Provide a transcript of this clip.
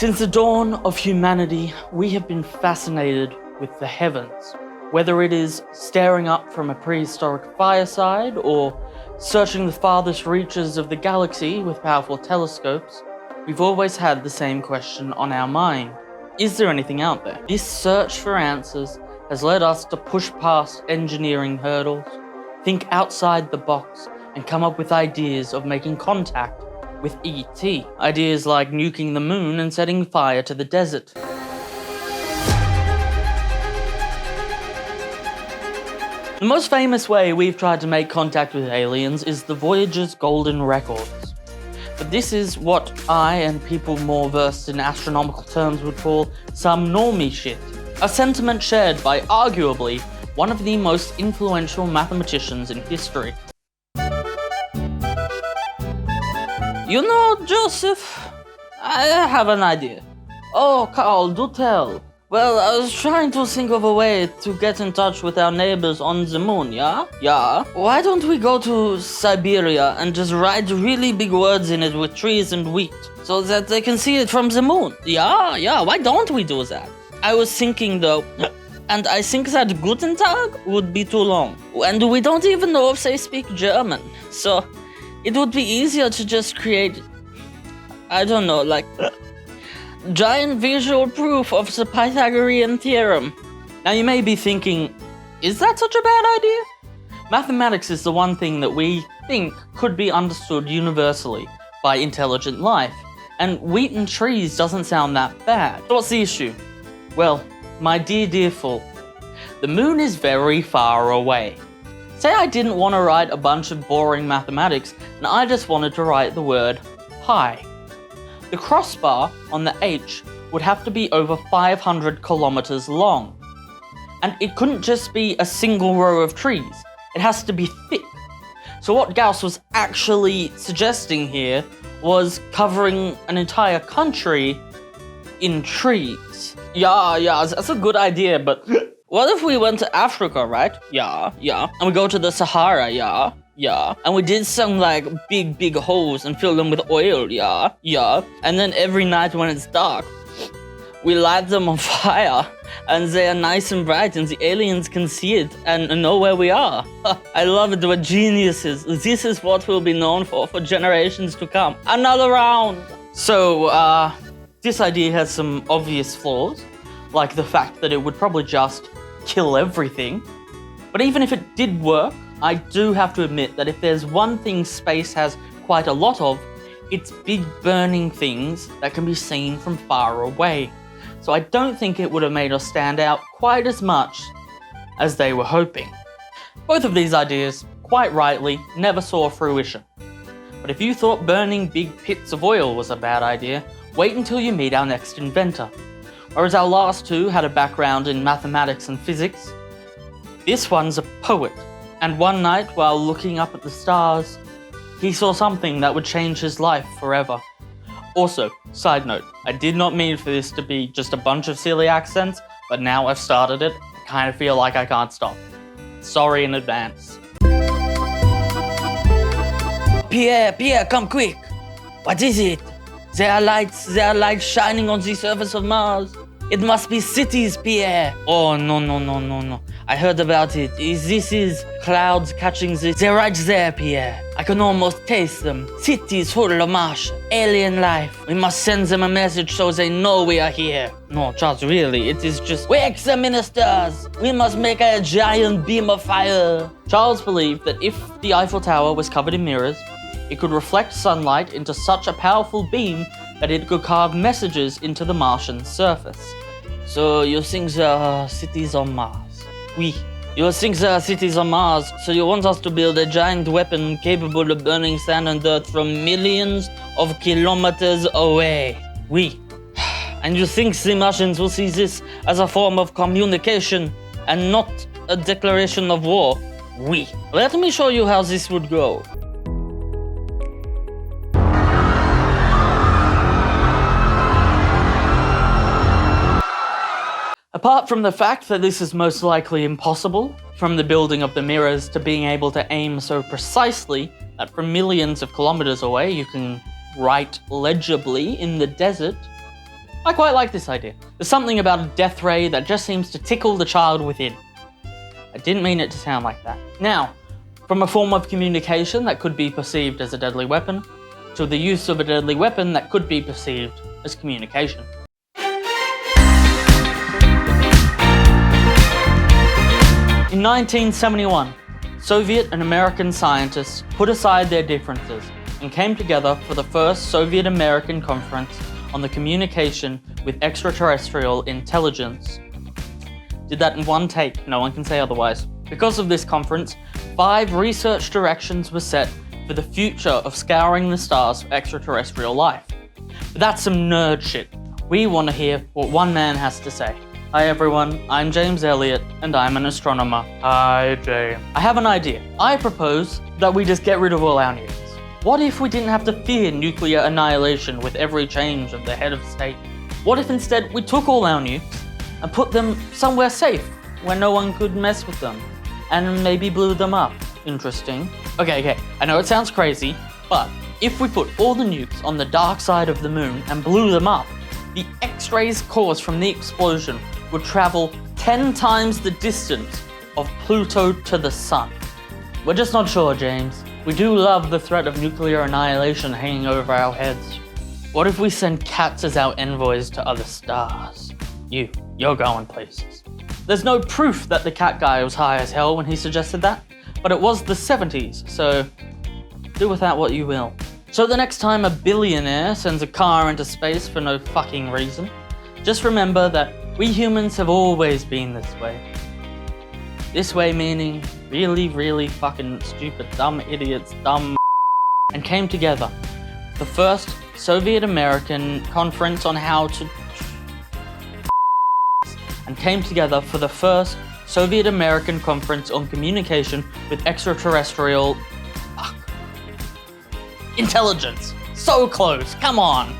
Since the dawn of humanity, we have been fascinated with the heavens. Whether it is staring up from a prehistoric fireside or searching the farthest reaches of the galaxy with powerful telescopes, we've always had the same question on our mind. Is there anything out there? This search for answers has led us to push past engineering hurdles, think outside the box, and come up with ideas of making contact with ET. Ideas like nuking the moon and setting fire to the desert. The most famous way we've tried to make contact with aliens is the Voyager's Golden Records. But this is what I and people more versed in astronomical terms would call some normie shit. A sentiment shared by arguably one of the most influential mathematicians in history. You know, Joseph, I have an idea. Oh, Carl, do tell. Well, I was trying to think of a way to get in touch with our neighbors on the moon, yeah? Yeah. Why don't we go to Siberia and just write really big words in it with trees and wheat, so that they can see it from the moon? Yeah, why don't we do that? I was thinking though, and I think that Guten Tag would be too long. And we don't even know if they speak German, so it would be easier to just create, I don't know, like giant visual proof of the Pythagorean theorem. Now you may be thinking, is that such a bad idea? Mathematics is the one thing that we think could be understood universally by intelligent life, and wheat and trees doesn't sound that bad. So what's the issue? Well, my dear fool, the moon is very far away. Say I didn't want to write a bunch of boring mathematics and I just wanted to write the word pi. The crossbar on the H would have to be over 500 kilometers long. And it couldn't just be a single row of trees. It has to be thick. So what Gauss was actually suggesting here was covering an entire country in trees. Yeah, that's a good idea, but what if we went to Africa, right? Yeah. And we go to the Sahara, yeah. And we did some like big holes and fill them with oil, yeah. And then every night when it's dark, we light them on fire and they are nice and bright and the aliens can see it and know where we are. I love it, we're geniuses. This is what we'll be known for generations to come. Another round. So, this idea has some obvious flaws, like the fact that it would probably just kill everything. But even if it did work, I do have to admit that if there's one thing space has quite a lot of, it's big burning things that can be seen from far away. So I don't think it would have made us stand out quite as much as they were hoping. Both of these ideas, quite rightly, never saw fruition. But if you thought burning big pits of oil was a bad idea, wait until you meet our next inventor. Whereas our last two had a background in mathematics and physics, this one's a poet. And one night, while looking up at the stars, he saw something that would change his life forever. Also, side note, I did not mean for this to be just a bunch of silly accents, but now I've started it, I kind of feel like I can't stop. Sorry in advance. Pierre, come quick! What is it? There are lights shining on the surface of Mars. It must be cities, Pierre. Oh, no. I heard about it. This is clouds catching this. They're right there, Pierre. I can almost taste them. Cities full of Martian, alien life. We must send them a message so they know we are here. No, Charles, really, it is just... Wake the ministers! We must make a giant beam of fire. Charles believed that if the Eiffel Tower was covered in mirrors, it could reflect sunlight into such a powerful beam that it could carve messages into the Martian surface. So you think there are cities on Mars? Oui. You think there are cities on Mars, so you want us to build a giant weapon capable of burning sand and dirt from millions of kilometers away? Oui. And you think the Martians will see this as a form of communication and not a declaration of war? Oui. Let me show you how this would go. Apart from the fact that this is most likely impossible, from the building of the mirrors to being able to aim so precisely that from millions of kilometers away you can write legibly in the desert, I quite like this idea. There's something about a death ray that just seems to tickle the child within. I didn't mean it to sound like that. Now, from a form of communication that could be perceived as a deadly weapon, to the use of a deadly weapon that could be perceived as communication. In 1971, Soviet and American scientists put aside their differences and came together for the first Soviet-American conference on the communication with extraterrestrial intelligence. Did that in one take, no one can say otherwise. Because of this conference, 5 research directions were set for the future of scouring the stars for extraterrestrial life. But that's some nerd shit. We want to hear what one man has to say. Hi everyone, I'm James Elliott, and I'm an astronomer. Hi James. I have an idea. I propose that we just get rid of all our nukes. What if we didn't have to fear nuclear annihilation with every change of the head of state? What if instead we took all our nukes and put them somewhere safe where no one could mess with them, and maybe blew them up? Interesting. Okay, I know it sounds crazy, but if we put all the nukes on the dark side of the moon and blew them up, the X-rays caused from the explosion would travel 10 times the distance of Pluto to the sun. We're just not sure, James. We do love the threat of nuclear annihilation hanging over our heads. What if we send cats as our envoys to other stars? You're going places. There's no proof that the cat guy was high as hell when he suggested that, but it was the 70s, so do with that what you will. So the next time a billionaire sends a car into space for no fucking reason, just remember that we humans have always been this way. This way meaning really, really fucking stupid, dumb idiots, and came together. The first Soviet-American conference on how to and came together for the first Soviet-American conference on communication with extraterrestrial intelligence. So close, come on.